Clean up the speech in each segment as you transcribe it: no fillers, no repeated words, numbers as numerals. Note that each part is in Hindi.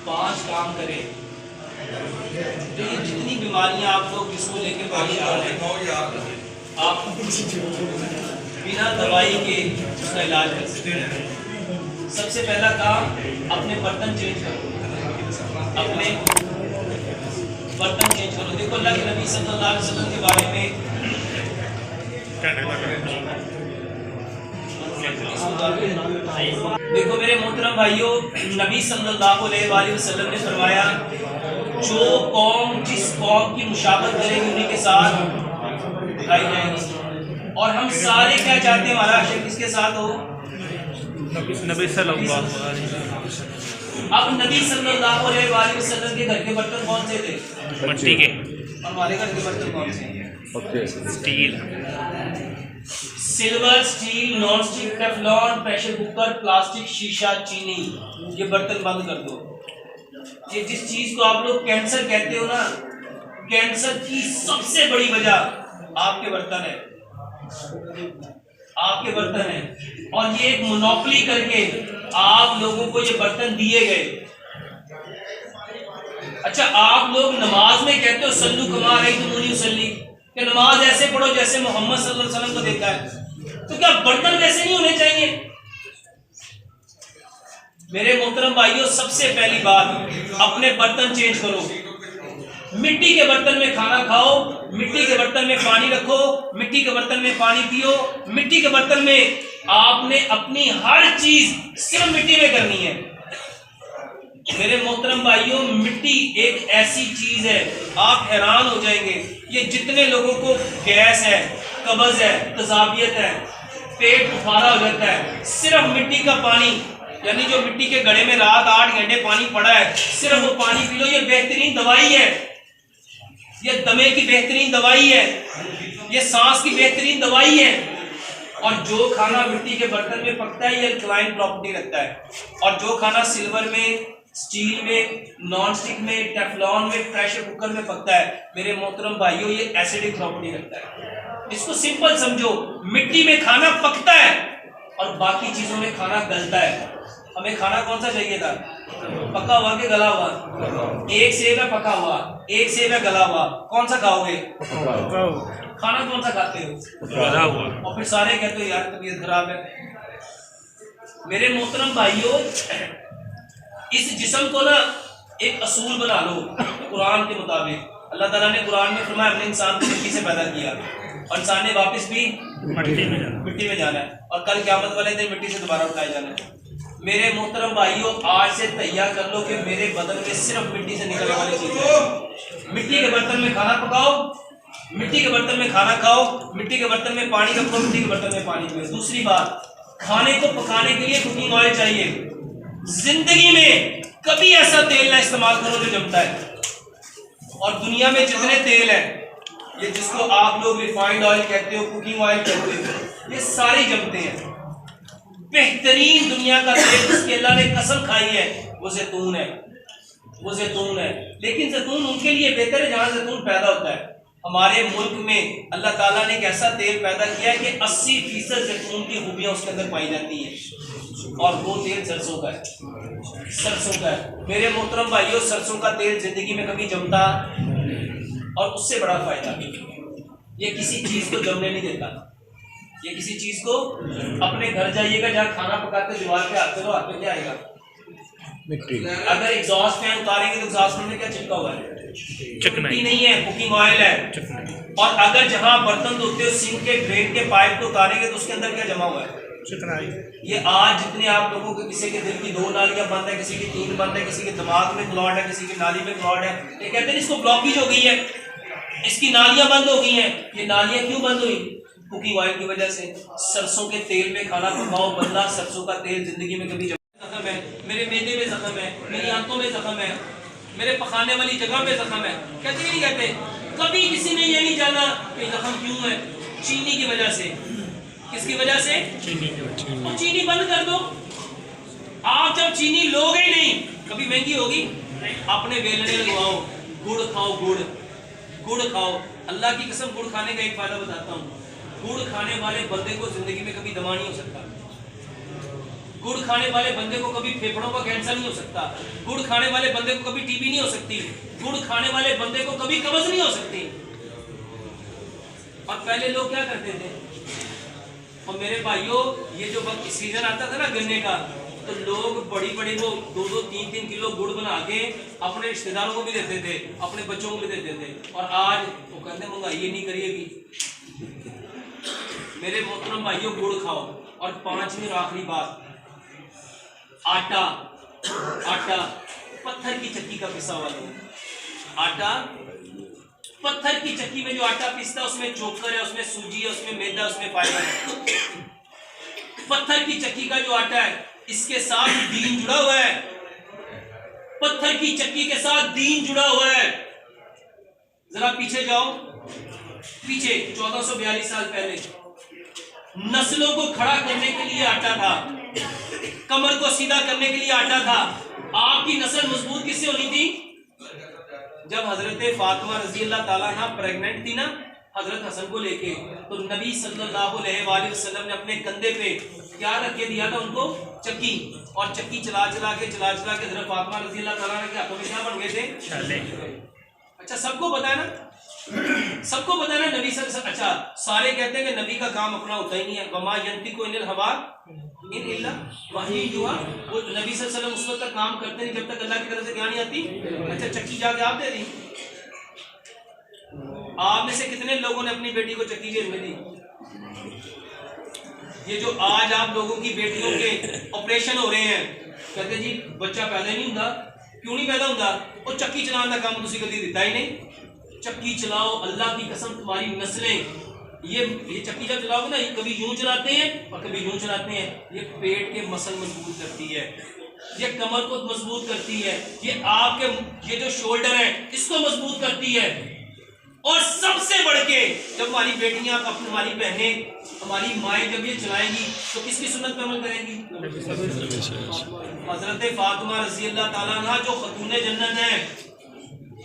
5 काम करें तो ये जितनी बीमारियां आप लोग जिसको लेके परेशान हैं, आप बिना दवाई के उसका इलाज कर सकते हैं। सबसे पहला काम, अपने बर्तन चेंज करो, अपने बर्तन चेंज करो। देखो अल्लाह के नबी सल्लल्लाहु अलैहि वसल्लम के बारे में देखो मेरे मोहतरम भाइयों, नबी सल्लल्लाहु अलैहि वसल्लम ने फरमाया, जो कौम जिस कौम की मुशाबत करेगी उन्हीं के साथ खाई जाएगी। और हम सारे क्या चाहते हैं, हमारा आशिक किसके साथ हो? नबी सल्लल्लाहु अलैहि वसल्लम। अब नबी सल्लल्लाहु अलैहि वसल्लम के घर के बर्तन कौन से थे? मिट्टी के। और हमारे घर के बर्तन कौन से हैं? Steel, silver, steel, non stick, Teflon, pressure cooker, plastic, शीशा, चीनी, ये बर्तन बंद कर दो। ये जिस चीज को आप लोग कैंसर कहते हो ना, कैंसर की सबसे बड़ी वजह आपके बर्तन है, आपके बर्तन है। और ये एक मोनोपोली करके आप लोगों को ये बर्तन दिए गए। अच्छा, आप लोग नमाज में कहते हो सल्लु कमा रही उसल्ली, कि नमाज ऐसे पढ़ो जैसे मोहम्मद सल्लल्लाहु अलैहि वसल्लम को देखा है, तो क्या बर्तन वैसे नहीं होने चाहिए? मेरे मोहतरम भाइयों, सबसे पहली बात, अपने बर्तन चेंज करो। मिट्टी के बर्तन में खाना खाओ, मिट्टी के बर्तन में पानी रखो, मिट्टी के बर्तन में पानी पियो, मिट्टी के बर्तन में आपने अपनी हर चीज सिर्फ मिट्टी में करनी है। मेरे मोहतरम भाइयों, मिट्टी एक ऐसी चीज है, आप हैरान हो जाएंगे। ये जितने लोगों को गैस है, कब्ज है, तजाबियत है, पेट बुखारा हो जाता है, सिर्फ मिट्टी का पानी, यानी जो मिट्टी के घड़े में रात 8 घंटे पानी पड़ा है, सिर्फ वो पानी पी लो, ये बेहतरीन दवाई है। ये दमे की बेहतरीन दवाई है, ये सांस की बेहतरीन दवाई है। और जो खाना मिट्टी के बर्तन में पकता है, ये अल्कलाइन प्रॉपर्टी रखता है। और जो खाना सिल्वर में, स्टील में, नॉन स्टिक में, टेफलॉन में, प्रेशर कुकर में पकता है, मेरे मोहतरम भाइयों, ये एसिडिक प्रॉपर्टी रखता है। इसको सिंपल समझो, मिट्टी में खाना पकता है और बाकी चीजों में खाना गलता है। हमें खाना कौन सा चाहिए था? पका हुआ कि गला हुआ? एक सेब है पका हुआ, एक सेब है गला हुआ, कौन सा खाओगे? खाना कौन सा खाते हो? गला हुआ। और फिर सारे कहते हो यार तबीयत खराब है। मेरे मोहतरम भाइयों, इस जिस्म को ना एक असूल बना लो कुरान के मुताबिक। अल्लाह ताला ने कुरान में फरमाया, हमने इंसान को मिट्टी से पैदा किया और इंसान ने वापस भी मिट्टी में जाना है, और कल क़यामत वाले दिन मिट्टी से दोबारा उठाए जाना है। मेरे मोहतरम भाइयों, आज से तैयार कर लो कि मेरे बदन में सिर्फ मिट्टी से निकलने वाली चीजें हैं। मिट्टी के बर्तन में खाना पकाओ, मिट्टी के बर्तन में खाना खाओ, मिट्टी के बर्तन में पानी रखो, मिट्टी के बर्तन में पानी पियो। दूसरी बात, खाने को पकाने के लिए कुकिंग ऑयल चाहिए। जिंदगी में कभी ऐसा तेल ना इस्तेमाल करो जो जमता है। और दुनिया में जितने तेल है, ये जिसको आप लोग रिफाइंड ऑयल कहते हो, कुकिंग ऑयल कहते हो, ये सारे जमते हैं। बेहतरीन दुनिया का तेल जिसकी अल्लाह ने कसम खाई है, वो जैतून है, वो जैतून है। लेकिन जैतून उनके लिए बेहतर है जहां जैतून पैदा होता है। हमारे मुल्क में अल्लाह ताला ने एक ऐसा तेल पैदा किया है कि 80% जैतून की खूबियां उसके अंदर पाई जाती हैं, और वो तेल सरसों का है, सरसों का है। मेरे मोहतरम भाइयों, सरसों का तेल जिंदगी में कभी जमता, और उससे बड़ा फायदा, ये किसी चीज को जमने नहीं देता। ये किसी चीज को, अपने घर जाइएगा जहाँ खाना पकाते दीवार पे आते हो, हाथ में क्या आएगा? मिट्टी। अगर एग्जॉस्ट फैन उतारेंगे तो एग्जॉस्ट फैन में क्या चिपका हुआ है? मिट्टी नहीं है, कुकिंग ऑयल है। और अगर जहाँ बर्तन धोते हो, सिंक के ड्रेन के पाइप को उतारेंगे तो उसके अंदर क्या जमा हुआ है? चिकनाई। ये आज जितने आप लोगों के, किसी के दिल की 2 नालियां बंद है, किसी की 3 बंद है, किसी के दिमाग में क्लॉट है, किसी की नाली में क्लॉट है, ये कहते हैं इसको ब्लॉकेज हो गई है, इसकी नालियां बंद हो गई हैं। ये नालियां क्यों बंद हुई? कुकिंग ऑयल की वजह से। सरसों के तेल में खाना पकाओ, बंदा सरसों का तेल जिंदगी में कभी जख्म है, मेरे मेदे में जख्म है, मेरी आंतों में जख्म है, मेरे पकाने वाली जगह पे जख्म है, कहते नहीं कहते? कभी किसी ने ये नहीं जाना कि जख्म क्यों है? चीनी की वजह से। किसकी वजह से? चीनी की वजह से। चीनी बंद कर दो। आप जब चीनी लोगे ही नहीं, कभी महंगी होगी? अपने बेलने लगवाओ, गुड़ खाओ, गुड़ खाओ। अल्लाह की कसम, गुड़ खाने का एक फायदा बताता हूँ। गुड़ खाने वाले बंदे को जिंदगी में कभी दमा नहीं हो सकता। गुड़ खाने वाले बंदे को कभी फेफड़ों का कैंसर नहीं हो सकता, गुड़ खाने वाले बंदे को कभी टीबी नहीं हो सकती, गुड़ खाने वाले बंदे को कभी कब्ज नहीं हो सकती। और पहले लोग क्या करते थे, और मेरे भाइयों ये जो वक्त सीजन आता था ना गन्ने का, तो लोग बड़ी बड़ी वो 2-2, 3-3 किलो गुड़ बना के अपने रिश्तेदारों को भी देते थे, अपने बच्चों को भी देते थे। और आज वो कहते हैं महंगाई ये नहीं करिएगी। मेरे मोहतरम भाइयों गुड़ खाओ। और पांचवी और आखिरी बात, आटा। आटा पत्थर की चक्की का पिसा हुआ लो। आटा पत्थर की चक्की में जो आटा पिसता है उसमें चोकर है, उसमें सूजी है, उसमें मैदा, उसमें फाइबर है। पत्थर की चक्की का जो आटा है इसके साथ दीन जुड़ा हुआ है, पत्थर की चक्की के साथ दीन जुड़ा हुआ है। जरा पीछे जाओ, पीछे 1442 साल पहले नस्लों को खड़ा करने के लिए आटा था, कमर को सीधा करने के लिए आटा था। आपकी नस्ल मजबूत किससे होनी थी? जब हजरत फातिमा रजी अल्लाह ताला अन्हा प्रेग्नेंट थी ना हजरत हसन को लेके, तो नबी सल्लल्लाहु अलैहि वसल्लम ने अपने कंधे पे क्या रख के दिया था उनको? चक्की। और चक्की चला चला के हजरत फातिमा रजी अल्लाह ताला के हाथों में क्या बन गए थे? अच्छा, सबको पता है ना, सबको पता है ना नबी सल्लल्लाहु। अच्छा, सारे कहते हैं कि नबी का काम अपना होता ही नहीं है। वमा यंतिकु अनिल हवा इन इल्ला वही हुआ। वो नबी सल्लल्लाहु अलैहि वसल्लम उस वक्त तक काम करते नहीं जब तक अल्लाह की तरफ से ज्ञान नहीं आती। अच्छा, चक्की जाके आप दे दी। आप में से कितने लोगों ने अपनी बेटी को चक्की जेल में दी? ये जो आज आप लोगों की बेटियों के ऑपरेशन हो रहे हैं, कहते जी बच्चा पैदा ही नहीं होता। क्यों नहीं पैदा होता? वो चक्की चलाने का काम तुसी कभी दिता ही नहीं। चक्की चलाओ, अल्लाह की कसम तुम्हारी नस्लें ये चक्की जब चलाओगे ना, ये कभी यूं चलाते हैं और कभी यूं चलाते हैं। ये पेट के मसल मजबूत करती है, ये कमर को मजबूत करती है, ये आपके ये जो शोल्डर है इसको मजबूत करती है। और सबसे बढ़ के जब हमारी बेटियां, हमारी बहनें, हमारी माएँ जब ये चलाएंगी तो किसकी सुन्नत पे अमल करेंगी? हजरत फातिमा रजी अल्लाह ताला अन्हा जो खतूने जन्नत है,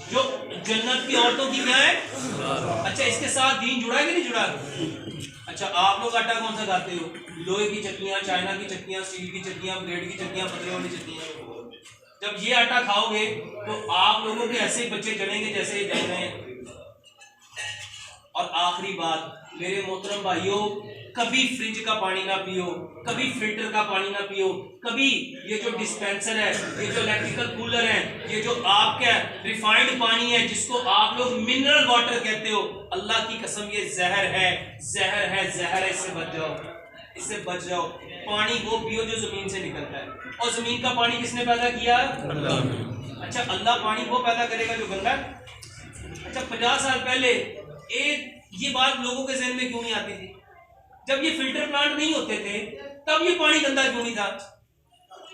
जो जन्नत की औरतों की क्या है? अच्छा, इसके साथ दीन जुड़ा है कि नहीं जुड़ा? अच्छा, आप लोग आटा कौन सा खाते हो? लोहे की चक्कियां, चाइना की चक्कियां, स्टील की चक्कियां, ब्लेड की चक्कियां, पतले वाली चक्कियां। जब ये आटा खाओगे तो आप लोगों के ऐसे बच्चे जनेंगे जैसे ये जल रहे हैं। और आखिरी बात मेरे मोहतरम भाइयों, कभी फ्रिज का पानी ना पियो, कभी फिल्टर का पानी ना पियो, कभी ये जो डिस्पेंसर है, ये जो इलेक्ट्रिकल कूलर है, ये जो आपका रिफाइंड पानी है जिसको आप लोग मिनरल वाटर कहते हो, अल्लाह की कसम ये जहर है, जहर है, जहर है। इससे बच जाओ, इससे बच जाओ। पानी वो पियो जो जमीन से निकलता है। और जमीन का पानी किसने पैदा किया? अल्लाह। अच्छा, अल्लाह पानी वो पैदा करेगा जो गंदा। अच्छा, 50 साल पहले ये बात लोगों के जहन में क्यों नहीं आती थी? जब ये फिल्टर प्लांट नहीं होते थे तब ये पानी गंदा क्यों नहीं था?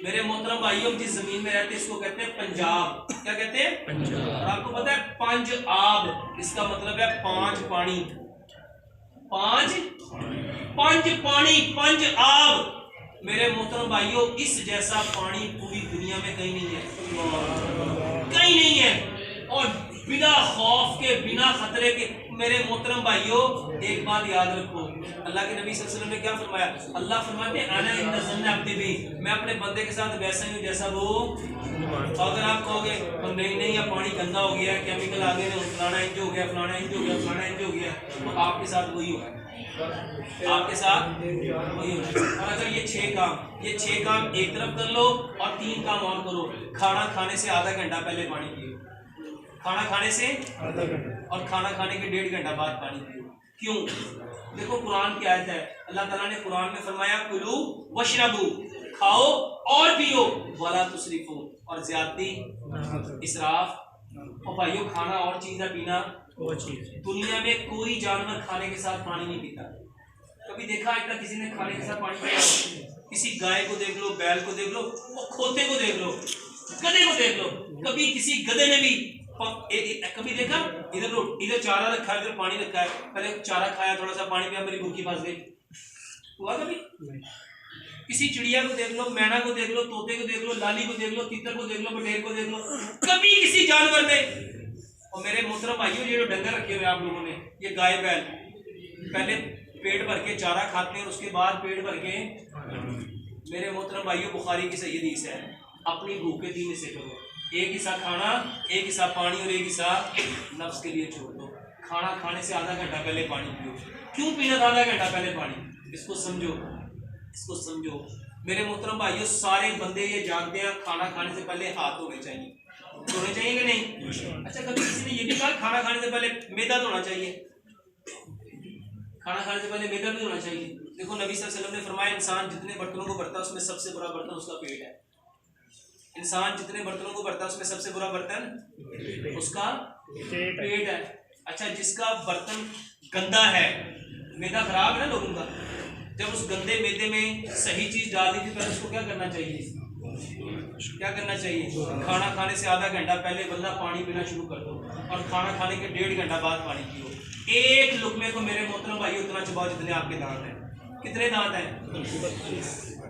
मेरे मोहतरम भाइयों, जिस जमीन में रहते हैं इसको कहते हैं पंजाब। क्या कहते हैं? पंजाब। और आपको पता है पंज आब, इसका मतलब है 5 पानी, 5 पानी, 5 आब। मेरे मोहतरम भाइयों, इस जैसा पानी पूरी दुनिया में कहीं नहीं है, कहीं नहीं है। और बिना खौफ के, बिना खतरे के। मेरे मोहतरम भाइयों, एक बात याद रखो, अल्लाह के नबी सल्लल्लाहु अलैहि वसल्लम ने क्या फरमाया? अल्लाह फरमाते हैं आना इंद ज़न्न अब्दी भी, मैं अपने बंदे के साथ वैसा ही हूँ जैसा वो। अगर आप कहोगे तो नहीं नहीं ये पानी गंदा हो गया, केमिकल आ गए, फलाना इंज हो गया, फलाना इंज हो गया, फलाना इंज हो गया, तो आपके साथ वही होगा, आपके साथ वही होगा। और अगर ये 6 काम एक तरफ कर लो और 3 काम और करो। खाना खाने से आधा घंटा पहले पानी पियो, खाना खाने से आधा घंटा, और खाना खाने के 1.5 घंटा बाद पानी पियो। क्यों? देखो कुरान की आयत है, अल्लाह ताला ने कुरान में फरमाया कुलू वशरबू, खाओ और पियो, वला तुसरिफू, और ज्यादती, इसराफ। और भाइयों, खाना और चीज है, पीना वो चीज। दुनिया में कोई जानवर खाने के साथ पानी नहीं पीता। कभी देखा है किसी ने खाने के साथ पानी पिया? किसी गाय को देख लो, बैल को देख लो, और खोते को देख लो, गधे को देख लो, कभी किसी गधे ने भी कभी देखा? इधर चारा रखा है, इधर पानी रखा है, पहले चारा खाया, थोड़ा सा पानी पिया, मेरी भूखी फंस गई। हुआ कभी? किसी चिड़िया को देख लो, मैना को देख लो, तोते को देख लो, लाली को देख लो, तीतर को देख लो, बटेर को देख लो, कभी किसी जानवर ने। और मेरे मोहतरम भाइयों, ये जो डंगर रखे हुए आप लोगों ने, ये गाय बैल पहले पेट भर के चारा खाते हैं, उसके बाद पेट भर के मेरे मोहतरम भाइयों, बुखारी की सही हदीस है, अपनी भूख के 3 हिस्से करो, एक हिस्सा खाना, एक हिस्सा पानी और एक हिस्सा नफ्स के लिए छोड़ दो। खाना खाने से आधा घंटा पहले पानी पियो। क्यों पीना था आधा घंटा पहले पानी? इसको समझो, इसको समझो। मेरे मोहतरम भाइयों, सारे बंदे ये जानते हैं खाना खाने से पहले हाथ धोने चाहिए, धोने चाहिए कि नहीं? अच्छा, कभी किसी ने ये भी कहा खाना खाने से पहले मैदा धोना चाहिए? खाना खाने से पहले मैदा भी धोना चाहिए? देखो, नबी सल्लल्लाहु अलैहि वसल्लम ने फरमाया, इंसान जितने बर्तनों को बरता है उसमें सबसे बुरा बर्तन उसका पेट है। इंसान जितने बर्तनों को बरता है उसमें सबसे बुरा बर्तन उसका पेट है। अच्छा, जिसका बर्तन गंदा है, मैदा खराब है ना लोगों का, जब उस गंदे मैदे में सही चीज डाल दी थी, पहले उसको क्या करना चाहिए? क्या करना चाहिए? खाना खाने से आधा घंटा पहले बंदा पानी पीना शुरू कर दो और खाना खाने के 1.5 घंटा बाद पानी पियो। एक लुकमे को मेरे मोहतरम भाइयों उतना चबाओ जितने आपके दांत हैं। कितने दांत हैं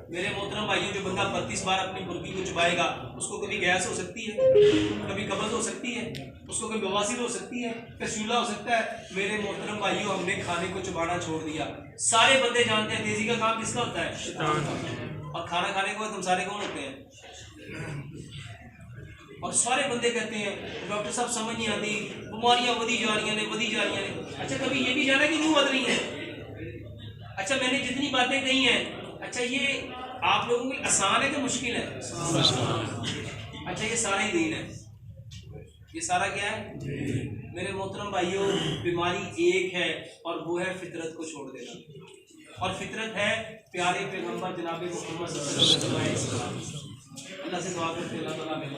मेरे मोहतरम भाइयों? जो बंदा 32 बार अपनी मुर्गी को चबाएगा, उसको कभी गैस हो सकती है, कभी कब्ज हो सकती है, उसको कभी बवासीर हो सकती है, कसूला हो सकता है। मेरे मोहतरम भाइयों, हमने खाने को चबाना छोड़ दिया। सारे बंदे जानते हैं तेजी का काम किसका होता है, और खाना खाने के बाद हम सारे कौन होते हैं? और सारे बंदे कहते हैं डॉक्टर साहब समझ नहीं आती, बीमारियां वधी जा रही हैं। अच्छा, कभी ये भी जाना कि क्यों बद रही है? अच्छा, मैंने जितनी बातें कही हैं, अच्छा ये आप लोगों के लिए आसान है कि मुश्किल है? अच्छा, ये सारा ही दीन है, ये सारा क्या है? मेरे मोहतरम भाइयों, बीमारी एक है और वो है फितरत को छोड़ देना। और फितरत है प्यारे पैगंबर जनाब मोहम्मद सल्लल्लाहु अलैहि वसल्लम। अल्लाह से दुआ करते हैं अल्लाह ताला हमें